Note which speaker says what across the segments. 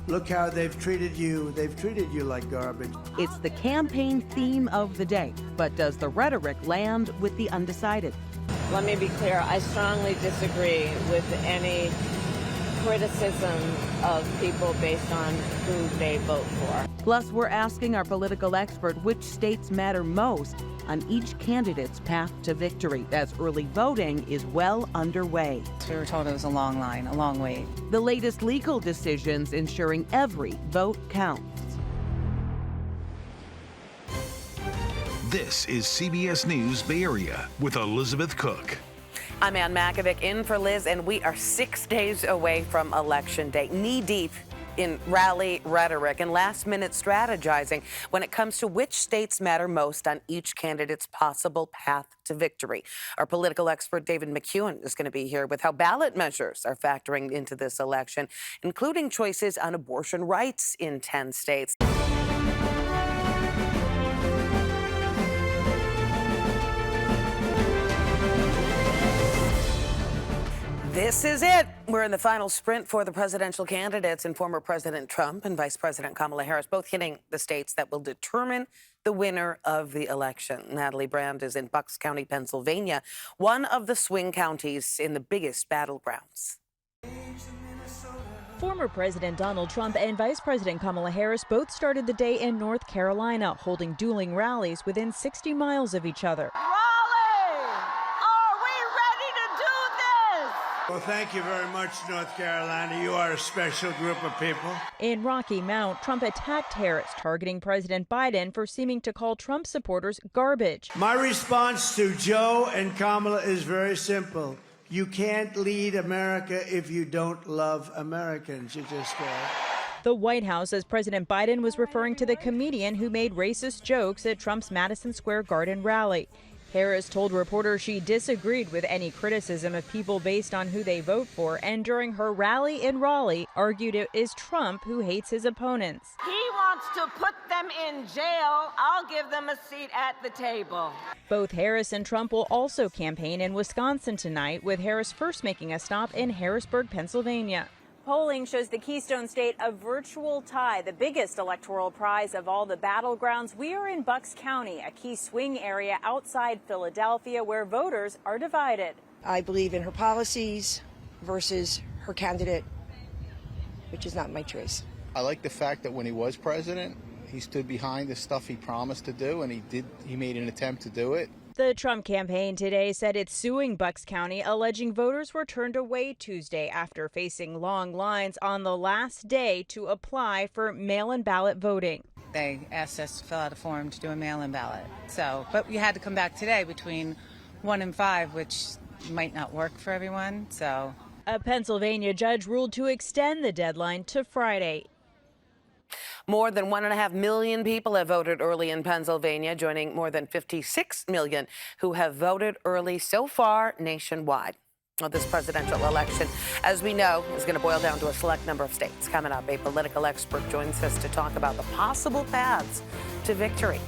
Speaker 1: Look how they've treated you. They've treated you like garbage.
Speaker 2: It's the campaign theme of the day, but does the rhetoric land with the undecided?
Speaker 3: Let me be clear, I strongly disagree with any criticism of people based on who they vote for.
Speaker 2: Plus, we're asking our political expert which states matter most on each candidate's path to victory, as early voting is well underway.
Speaker 4: We were told it was a long line, a long wait.
Speaker 2: The latest legal decisions ensuring every vote counts.
Speaker 5: This is CBS News Bay Area with Elizabeth Cook.
Speaker 6: I'm Anne Makovec in for Liz, and we are 6 days away from Election Day, knee-deep in rally rhetoric and last-minute strategizing when it comes to which states matter most on each candidate's possible path to victory. Our political expert David McEwen is going to be here with how ballot measures are factoring into this election, including choices on abortion rights in 10 states. This is it. We're in the final sprint for the presidential candidates, and former President Trump and Vice President Kamala Harris both hitting the states that will determine the winner of the election. Natalie Brand is in Bucks County, Pennsylvania, one of the swing counties in the biggest battlegrounds.
Speaker 7: Former President Donald Trump and Vice President Kamala Harris both started the day in North Carolina, holding dueling rallies within 60 miles of each other.
Speaker 1: Well, thank you very much, North Carolina. You are a special group of people.
Speaker 7: In Rocky Mount, Trump attacked Harris, targeting President Biden for seeming to call Trump supporters garbage.
Speaker 1: My response to Joe and Kamala is very simple. You can't lead America if you don't love Americans. You just can't.
Speaker 7: The White House says President Biden was referring to the comedian who made racist jokes at Trump's Madison Square Garden rally. Harris told reporters she disagreed with any criticism of people based on who they vote for, and during her rally in Raleigh, argued it is Trump who hates his opponents.
Speaker 3: He wants to put them in jail. I'll give them a seat at the table.
Speaker 7: Both Harris and Trump will also campaign in Wisconsin tonight, with Harris first making a stop in Harrisburg, Pennsylvania.
Speaker 8: Polling shows the Keystone State a virtual tie, the biggest electoral prize of all the battlegrounds. We are in Bucks County, a key swing area outside Philadelphia, where voters are divided.
Speaker 9: I believe in her policies versus her candidate, which is not my choice.
Speaker 10: I like the fact that when he was president, he stood behind the stuff he promised to do, and he made an attempt to do it.
Speaker 7: The Trump campaign today said it's suing Bucks County, alleging voters were turned away Tuesday after facing long lines on the last day to apply for mail-in ballot voting.
Speaker 4: They asked us to fill out a form to do a mail-in ballot. But you had to come back today between 1 and 5, which might not work for everyone.
Speaker 7: A Pennsylvania judge ruled to extend the deadline to Friday.
Speaker 6: More than 1.5 million people have voted early in Pennsylvania, joining more than 56 million who have voted early so far nationwide. Well, this presidential election, as we know, is going to boil down to a select number of states. Coming up, a political expert joins us to talk about the possible paths to victory.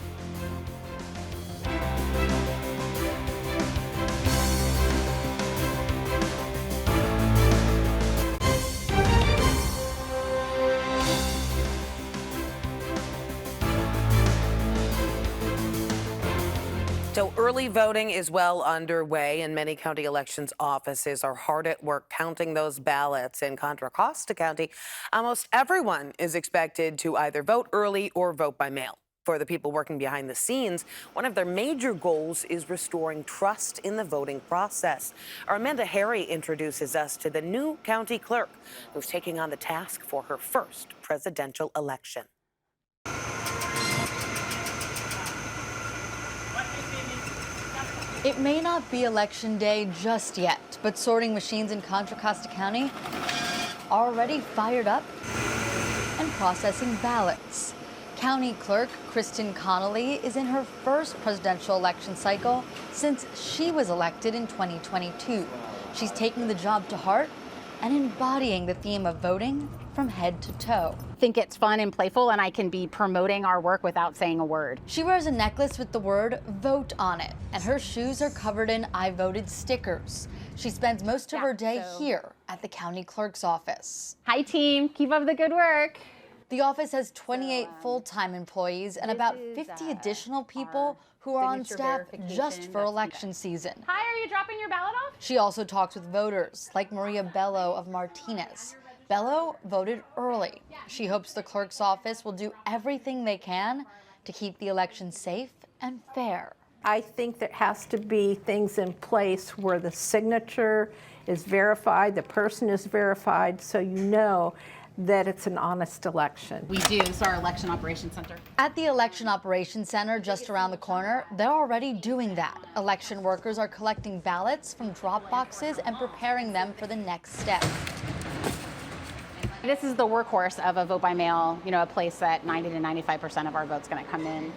Speaker 6: So early voting is well underway, and many county elections offices are hard at work counting those ballots. In Contra Costa County, almost everyone is expected to either vote early or vote by mail. For the people working behind the scenes, one of their major goals is restoring trust in the voting process. Our Amanda Harry introduces us to the new county clerk who's taking on the task for her first presidential election.
Speaker 11: It may not be election day just yet, but sorting machines in Contra Costa County are already fired up and processing ballots. County Clerk Kristen Connolly is in her first presidential election cycle since she was elected in 2022. She's taking the job to heart and embodying the theme of voting from head to toe.
Speaker 12: I think it's fun and playful, and I can be promoting our work without saying a word.
Speaker 11: She wears a necklace with the word vote on it, and her shoes are covered in I voted stickers. She spends most of her day here at the county clerk's office.
Speaker 12: Hi team, keep up the good work.
Speaker 11: The office has 28 full-time employees and about 50 additional people who are on staff just for election season.
Speaker 12: Hi, are you dropping your ballot off?
Speaker 11: She also talks with voters like Maria Bello of Martinez. Bello voted early. She hopes the clerk's office will do everything they can to keep the election safe and fair.
Speaker 13: I think there has to be things in place where the signature is verified, the person is verified, so you know that it's an honest election.
Speaker 12: We do. It's our election operations center.
Speaker 11: At the election operations center just around the corner, they're already doing that. Election workers are collecting ballots from drop boxes and preparing them for the next step.
Speaker 12: This is the workhorse of a vote by mail, a place that 90 to 95% of our vote's going to come in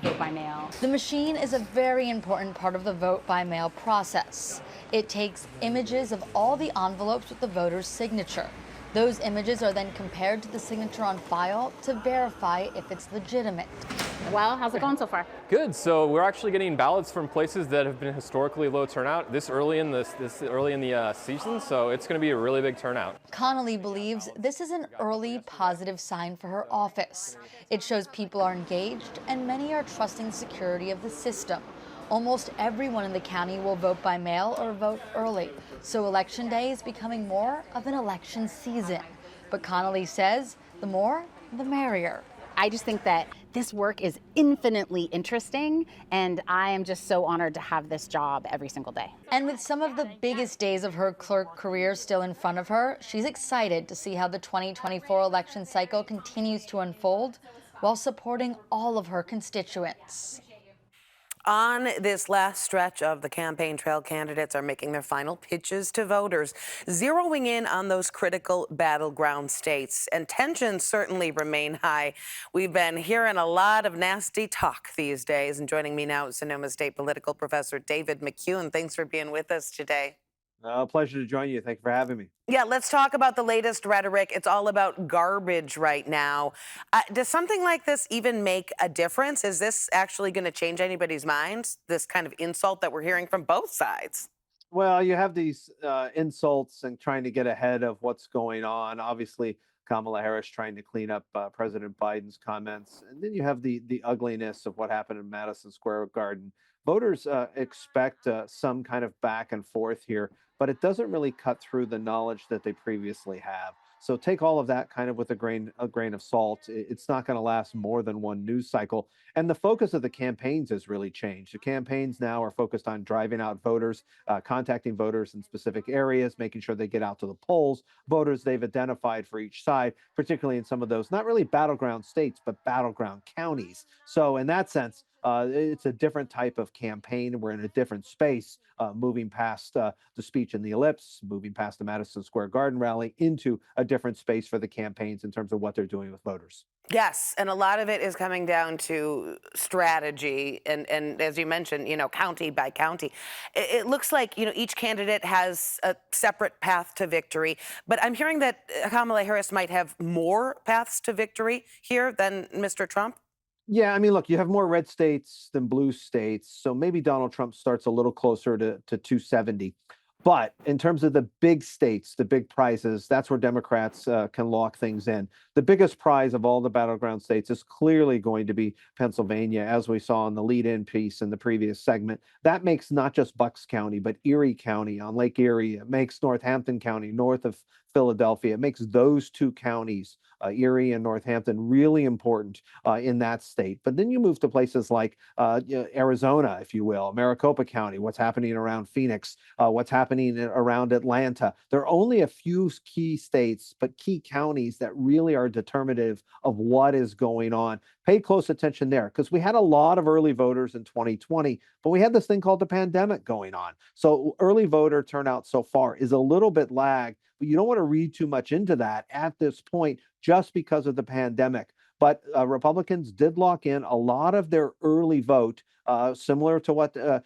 Speaker 12: vote by mail.
Speaker 11: The machine is a very important part of the vote by mail process. It takes images of all the envelopes with the voter's signature. Those images are then compared to the signature on file to verify if it's legitimate.
Speaker 12: Well, how's it going so far?
Speaker 14: Good. So we're actually getting ballots from places that have been historically low turnout this early in the season. So it's going to be a really big turnout.
Speaker 11: Connolly believes this is an early positive sign for her office. It shows people are engaged and many are trusting the security of the system. Almost everyone in the county will vote by mail or vote early, so Election Day is becoming more of an election season. But Connolly says the more, the merrier.
Speaker 12: I just think that this work is infinitely interesting, and I am just so honored to have this job every single day.
Speaker 11: And with some of the biggest days of her clerk career still in front of her, she's excited to see how the 2024 election cycle continues to unfold while supporting all of her constituents.
Speaker 6: On this last stretch of the campaign trail, candidates are making their final pitches to voters, zeroing in on those critical battleground states. And tensions certainly remain high. We've been hearing a lot of nasty talk these days. And joining me now is Sonoma State political professor David McCune. Thanks for being with us today.
Speaker 15: Pleasure to join you. Thank you for having me.
Speaker 6: Yeah, let's talk about the latest rhetoric. It's all about garbage right now. Does something like this even make a difference? Is this actually going to change anybody's minds, this kind of insult that we're hearing from both sides?
Speaker 15: Well, you have these insults and trying to get ahead of what's going on. Obviously, Kamala Harris trying to clean up President Biden's comments. And then you have the ugliness of what happened in Madison Square Garden. Voters expect some kind of back and forth here, but it doesn't really cut through the knowledge that they previously have. So take all of that kind of with a grain of salt. It's not going to last more than one news cycle. And the focus of the campaigns has really changed. The campaigns now are focused on driving out voters, contacting voters in specific areas, making sure they get out to the polls, voters they've identified for each side, particularly in some of those, not really battleground states, but battleground counties. So in that sense, it's a different type of campaign. We're in a different space, moving past the speech in the ellipse, moving past the Madison Square Garden rally into a different space for the campaigns in terms of what they're doing with voters.
Speaker 6: Yes, and a lot of it is coming down to strategy, and as you mentioned, county by county. It looks like, each candidate has a separate path to victory, but I'm hearing that Kamala Harris might have more paths to victory here than Mr. Trump.
Speaker 15: Yeah, I mean, look, you have more red states than blue states, so maybe Donald Trump starts a little closer to 270. But in terms of the big states, the big prizes, that's where Democrats can lock things in. The biggest prize of all the battleground states is clearly going to be Pennsylvania, as we saw in the lead-in piece in the previous segment. That makes not just Bucks County, but Erie County on Lake Erie. It makes Northampton County north of Philadelphia. It makes those two counties, Erie and Northampton, really important in that state. But then you move to places like Arizona, if you will, Maricopa County, what's happening around Phoenix, what's happening around Atlanta. There are only a few key states, but key counties that really are determinative of what is going on. Pay close attention there, because we had a lot of early voters in 2020, but we had this thing called the pandemic going on. So early voter turnout so far is a little bit lagged, but you don't want to read too much into that at this point just because of the pandemic. But Republicans did lock in a lot of their early vote, similar to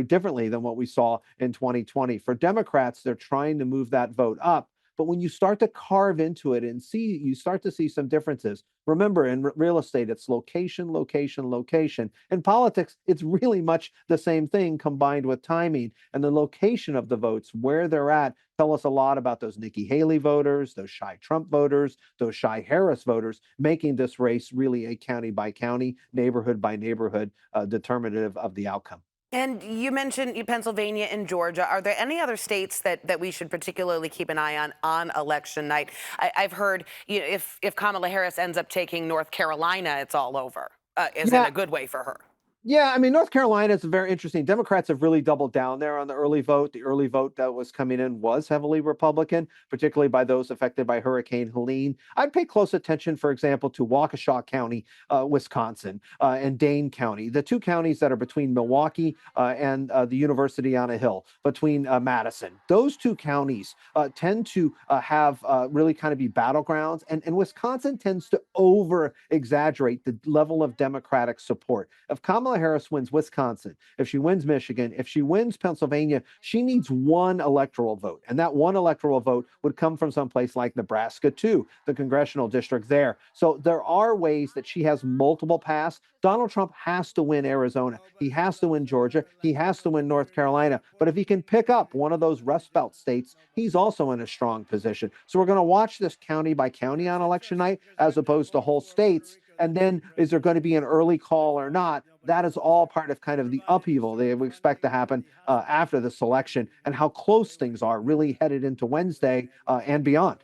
Speaker 15: differently than what we saw in 2020. For Democrats, they're trying to move that vote up. But when you start to carve into it and you start to see some differences. Remember, in real estate, it's location, location, location. In politics, it's really much the same thing combined with timing. And the location of the votes, where they're at, tell us a lot about those Nikki Haley voters, those shy Trump voters, those shy Harris voters, making this race really a county by county, neighborhood by neighborhood determinative of the outcome.
Speaker 6: And you mentioned Pennsylvania and Georgia. Are there any other states that we should particularly keep an eye on election night? I've heard if Kamala Harris ends up taking North Carolina, it's all over. Is in a good way for her.
Speaker 15: Yeah, I mean, North Carolina is very interesting. Democrats have really doubled down there on the early vote. The early vote that was coming in was heavily Republican, particularly by those affected by Hurricane Helene. I'd pay close attention, for example, to Waukesha County, Wisconsin, and Dane County, the two counties that are between Milwaukee and the University on a Hill, between Madison. Those two counties tend to have really kind of be battlegrounds, and Wisconsin tends to over-exaggerate the level of Democratic support. If Kamala Harris wins Wisconsin, if she wins Michigan, if she wins Pennsylvania, she needs one electoral vote. And that one electoral vote would come from someplace like Nebraska, too, the congressional district there. So there are ways that she has multiple paths. Donald Trump has to win Arizona. He has to win Georgia. He has to win North Carolina. But if he can pick up one of those Rust Belt states, he's also in a strong position. So we're going to watch this county by county on election night, as opposed to whole states. And then is there going to be an early call or not? That is all part of kind of the upheaval they expect to happen after this election and how close things are really headed into Wednesday and beyond.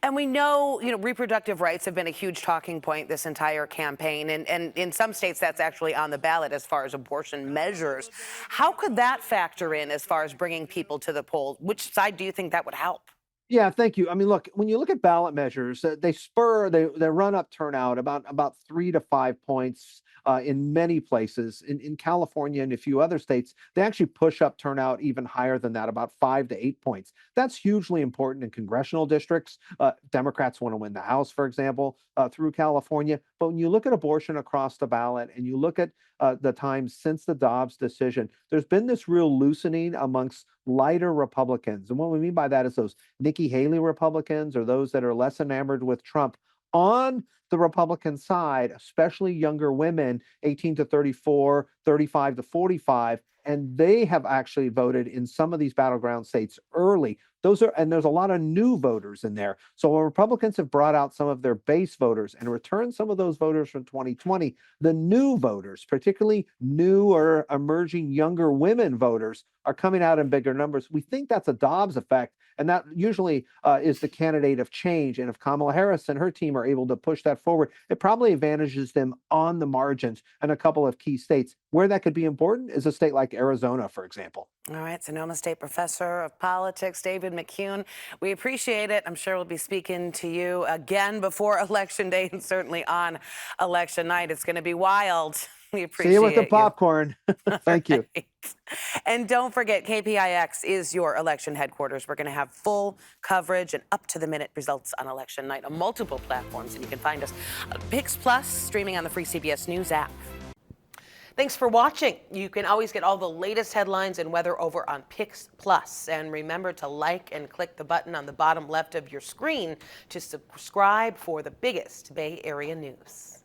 Speaker 6: And we know, reproductive rights have been a huge talking point this entire campaign. And in some states, that's actually on the ballot as far as abortion measures. How could that factor in as far as bringing people to the polls? Which side do you think that would help?
Speaker 15: Yeah, thank you. I mean, look, when you look at ballot measures, they run up turnout about 3 to 5 points in many places. In California and a few other states, they actually push up turnout even higher than that, about 5 to 8 points. That's hugely important in congressional districts. Democrats want to win the House, for example, through California. But when you look at abortion across the ballot and you look at the time since the Dobbs decision, there's been this real loosening amongst lighter Republicans. And what we mean by that is those Nikki Haley Republicans or those that are less enamored with Trump. On the Republican side, especially younger women, 18 to 34, 35 to 45, and they have actually voted in some of these battleground states early. And there's a lot of new voters in there. So when Republicans have brought out some of their base voters and returned some of those voters from 2020, the new voters, particularly new or emerging younger women voters, are coming out in bigger numbers. We think that's a Dobbs effect, and that usually is the candidate of change. And if Kamala Harris and her team are able to push that forward, it probably advantages them on the margins in a couple of key states. Where that could be important is a state like Arizona, for example.
Speaker 6: All right, Sonoma State Professor of Politics, David McCune. We appreciate it. I'm sure we'll be speaking to you again before Election Day and certainly on Election Night. It's going to be wild. We appreciate it.
Speaker 15: See you with the popcorn. Thank you.
Speaker 6: And don't forget, KPIX is your election headquarters. We're going to have full coverage and up-to-the-minute results on Election Night on multiple platforms. And you can find us on PIX Plus, streaming on the free CBS News app. Thanks for watching. You can always get all the latest headlines and weather over on PIX Plus. And remember to like and click the button on the bottom left of your screen to subscribe for the biggest Bay Area news.